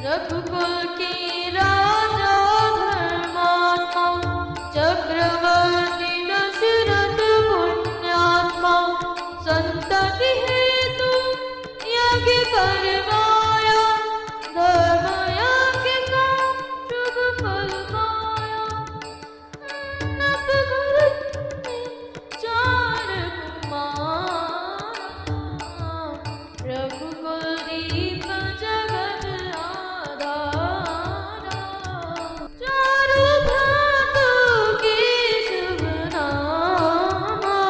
रघुकुल के राजा धर्मात्मा चक्रवर्ती दशरथ पुण्यात्मा संतति हेतु यज्ञ करवाया धर्म यज्ञ का शुभ फल पाया। नभ भरत ने चार कुमार रघुकुल दीप जगत आधारा। चारों भ्रातों के शुभ नामा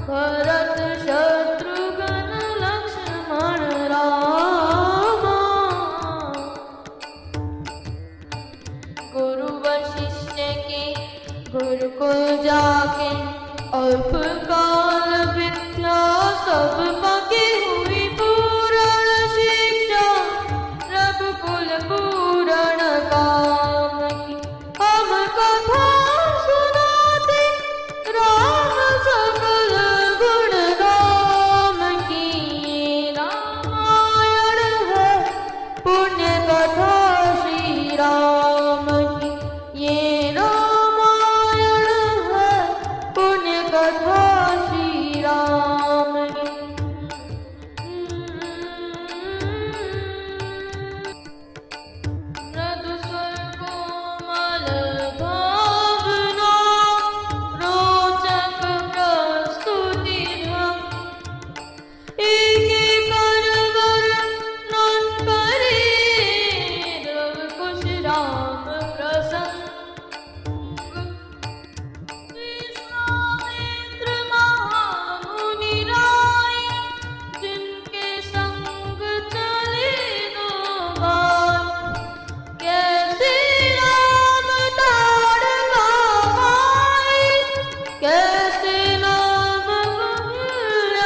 भरत शत्रुघ्न लक्ष्मण रामा। गुरु वशिष्ठ के गुरुकुल जाके अल्प काल विद्या सब पाके हुई पूर्ण शिक्षा। रघुकुल पूर्ण काम की हम कथा सुनाते राम सकल गुण राम की। रामायण है पुण्य कथा श्री राम की। ये रामायण है पुण्य कथा श्री राम की। मृदु स्वर कोमल भावना रोचक प्रस्तुति ढंग एक करवर नन करे द्रव कुश राम प्रसंग। विश्वामित्र महामुनि राय जिनके संग चले दो बार। कैसे राम ताड़ गावाए कैसे नाम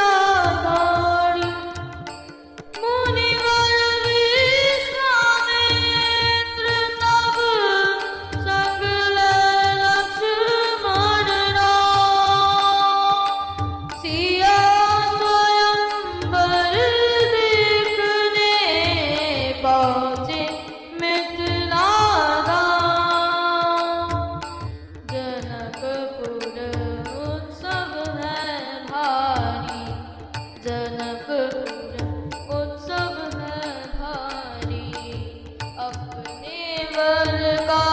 कल्याणकारी। मुनिवर विश्वामित्र तब संग ले लक्ष्मण राम। सिया स्वयंवर देखने पहुँचे मिथिला धाम। जनकपुर उत्सव है भारी जनकपुर उत्सव है भारी। अपने वर का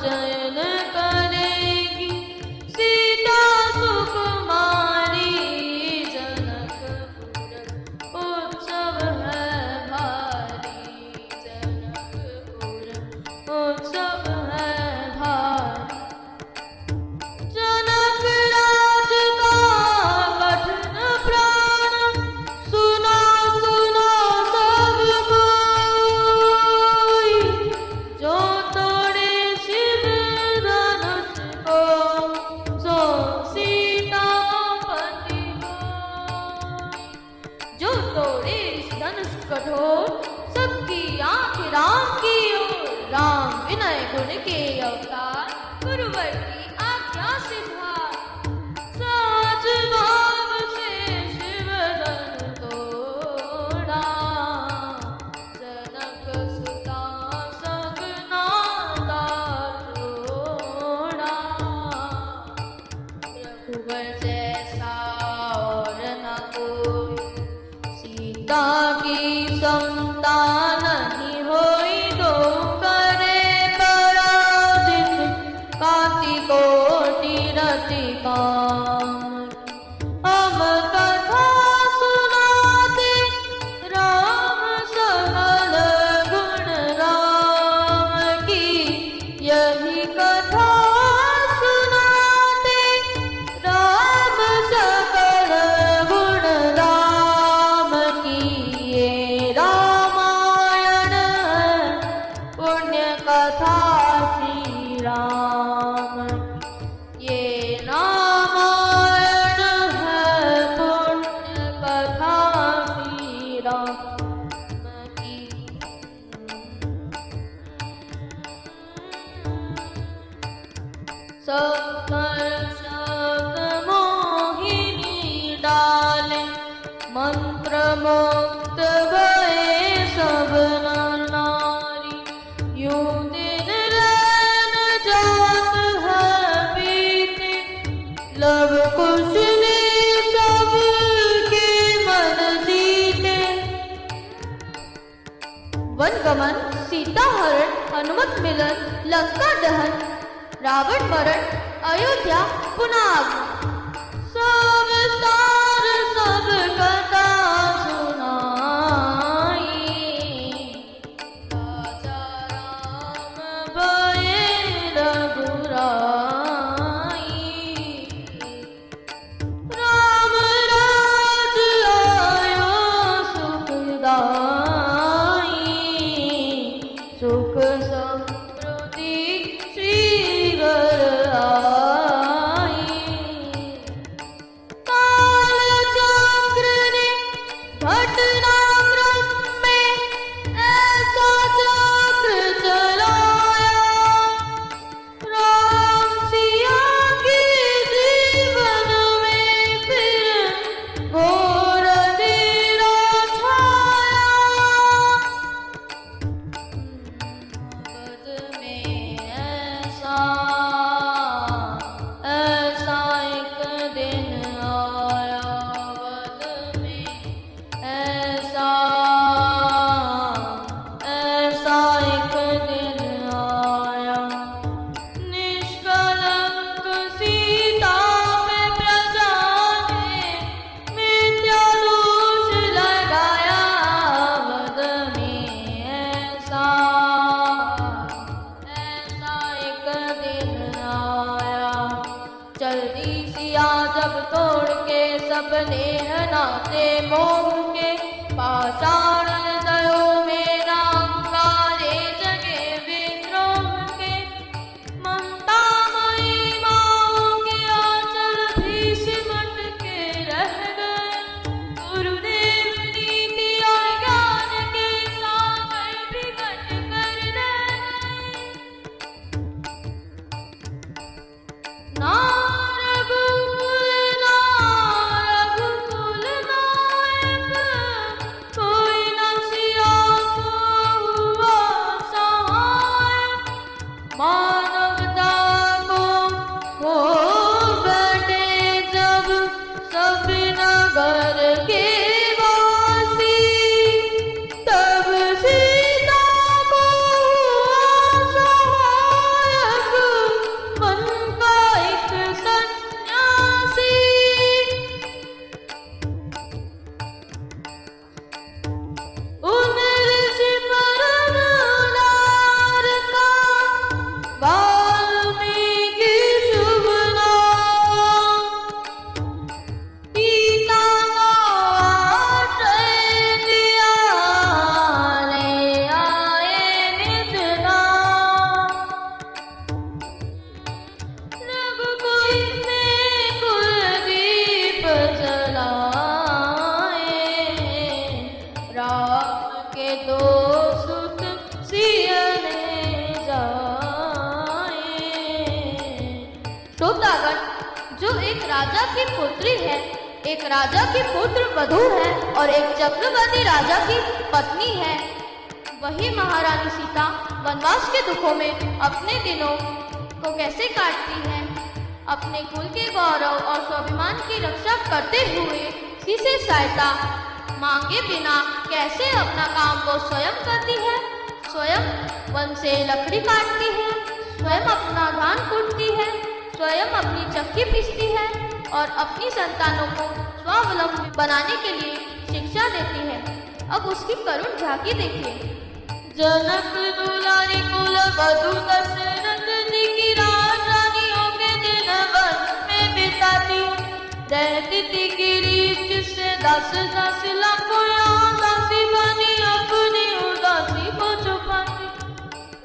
चयन करेगी सीता सुकुमारी। जनकपुर उत्सव है भारी जनकपुर उत्सव है भारी। जनक राज का कठिन प्राण सुना सुना सब कोई। जो तोड़े शिव धनुष को सो सीतापति होय। जो तोड़े इस धनुष कठोर सबकी आंख राम की ओर। राम विनय गुण के अवतार गुरुवर की आज्ञा से धार। साज भाव से शिव धनु तोड़ा जनक सुता संग नाता जोड़ा। रघुवर जैसा और न कोई सीता की समता नहीं होई। दो करे पराजित कांति कोटि रति काम। हम कथा सुनाते राम सकल गुण राम की। यही कथा सुनाते राम सकल गुण राम की। ये रामायण है पुण्य कथा श्री राम। ये रामायण है पुण्य कथा श्री राम की। सप्तर्षक मोहिनी डाले मंत्र मुक्त भये सब नर। वन गमन, सीता हरण, हनुमत मिलन, लंका दहन, रावण मरण, अयोध्या पुनः आगमन। सब सार सब कथा सुनाई, राजा राम भये रघुराई। राम राज आयो सुखदाई, सुख समृद्धि श्री घर आई। काल चक्र ने घटनाक्रम में ऐसा चक्र चलाया, राम सिया के जीवन में फिर घोर अंधेरा छाया। ऐसा एक दिन आया, वद में ऐसा एक दिन आया। निष्कलंक सीता पे प्रजा ने मिथ्या दोष लगाया, वद में ऐसा एक दिन आया। जल्दी सिया जब तोड़ के सपने नाते मोह के, पाषाण हृदयों में नांगारे जगे विद्रोह के। ममता मई माओ के आंचल भी सिमट के रह गए, गुरुदेव नीति और ज्ञान के सागर विकट कर रह गए। ना रघुकुल नायक, कोई न सिया को हुआ सहाय। मानवता को हो बैठे जब सब नगर के वासी, तब सीता को हुआ सहायक मन का एक सन्यासी। उन ऋषि परमदार का वाल्मीकि शुभ नाम, सीता का आश्रय दिया ले आए निज धाम। रघुकुल में कुलदीप जलाए, राम के दो सुत सिया ने जाए। श्रोतागण, जो एक राजा की पुत्री है, एक राजा की पुत्र वधू है और एक चक्रवर्ती राजा की पत्नी है, वही महारानी सीता वनवास के दुखों में अपने दिनों को कैसे काटती है। अपने कुल के गौरव और स्वाभिमान की रक्षा करते हुए किसी से सहायता मांगे बिना कैसे अपना काम वो स्वयं करती है। स्वयं वन से लकड़ी काटती है, स्वयं अपना धान कूटती है, स्वयं अपनी चक्की पीसती है और अपनी संतानों को स्वावलंबी बनाने के लिए शिक्षा देती है। अब उसकी करुण झांकी देखिए। जनक दुलारी कुल वधू दशरथ जी की रानियों के दिन वन में बिताती, रहती थी गिरीश जिससे दास दास लाखों दासी बनी अपनी उदासी को छुपाती।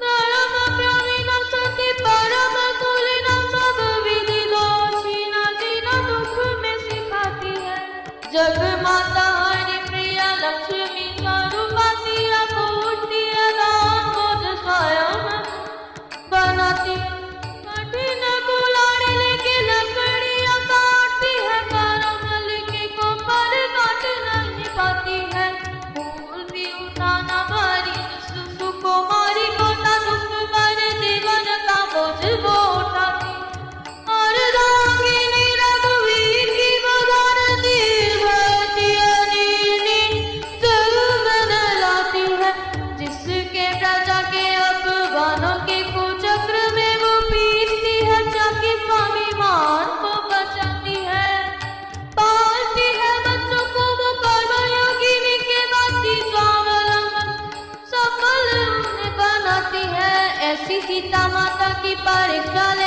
धर्म प्रवीण सती परम तुलिना सब विधि दोषीना जीना दुख में सिखाती है। जग माता हरि प्रिया लक्ष्मी स्वरूपाती, पूर्ति दान बोझ स्वयं बनाती। कठिन कुल्हाड़ी लेके लकड़ियां काटती है, करम लिखी को पर काट नहीं पाती। परीक्षा